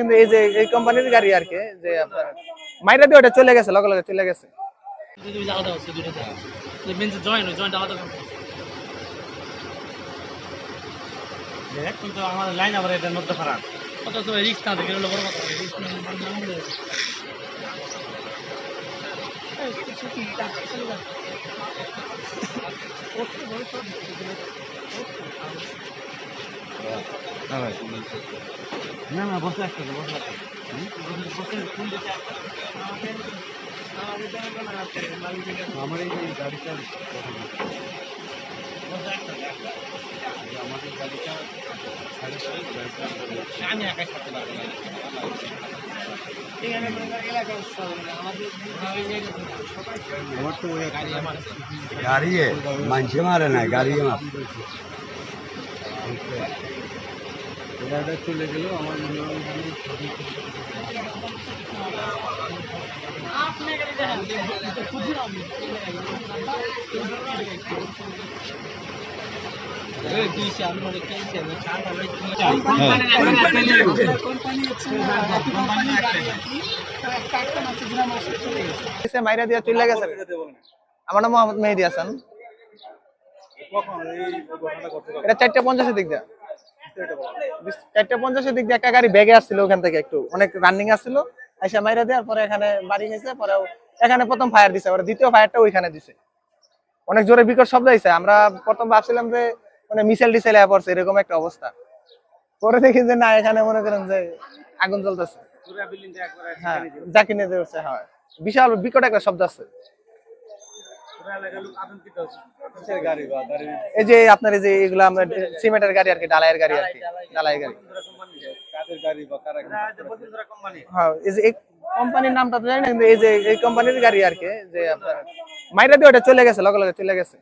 এই যে এই কোম্পানির গাড়ি আর কি, যে আপনার মাইরা দিয়ে ওটা চলে গেছে, লগে লগে চলে গেছে। কিন্তু আমার লাইন আবার এটার মধ্যে খারাপ কত সময় রিক্স না দেখে বড় কথা না না বসে একটা বসে আমার এই গাড়িটা আমাদের গাড়িটা আমি একাই থাকতে পারবো না গাড়ি মানুষে মারে না, গাড়ি গাড়িটা চলে গেল আমার মনে হয় মাইরা দিয়ে চলে গেছে। আমার নাম মোহাম্মদ মেহেদী হাসান। এটা 4:50 দিক দিয়ে, 4:50 দিক দিয়ে একটা গাড়ি বেগে আসছিল, ওখান থেকে একটু অনেক রানিং আসছিল, আইসা মাইরা দেওয়ার পরে এখানে বাড়ি গেছে। পরে এখানে প্রথম ফায়ার দিছে, পরে দ্বিতীয় ফায়ারটা ওইখানে দিছে। অনেক জোরে বিকট শব্দ হয়েছে। আমরা প্রথম ভাবছিলাম যে মানে মিসাইল টিসাইল পড়ছে, এরকম একটা অবস্থা। পরে দেখি যে না, এখানে মনে করেন যে আগুন জ্বলতেছে। হ্যাঁ, জাকিনে দিয়েছে। হয়, বিশাল বিকট একটা শব্দ আছে। এই যে আপনার এই যে এগুলো আমরা সিমেন্টের গাড়ি আর কি, ঢালাইয়ের গাড়ি আর কি, ঢালাই গাড়ি। হ্যাঁ, এই যে কোম্পানির নামটা তো জানি না, কিন্তু এই যে এই কোম্পানির গাড়ি আর কি, যে আপনার মাইরা দিয়ে ওটা চলে গেছে, লগে লগে চলে গেছে।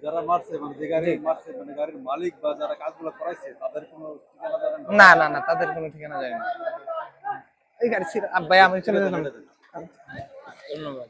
যারা মারছে মানে যে গাড়ি মারছে মানে গাড়ির মালিক বা যারা কাজগুলো করাইছে তাদের কোনো ঠিকানা জানেন? না না না, তাদের কোনো ঠিকানা যায় না। এই গাড়ি ভাই আমি চলে যেতাম। ধন্যবাদ।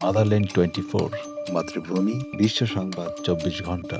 মাদারল্যান্ড 24 মাতৃভূমি বিশ্ব সংবাদ 24 ঘন্টা।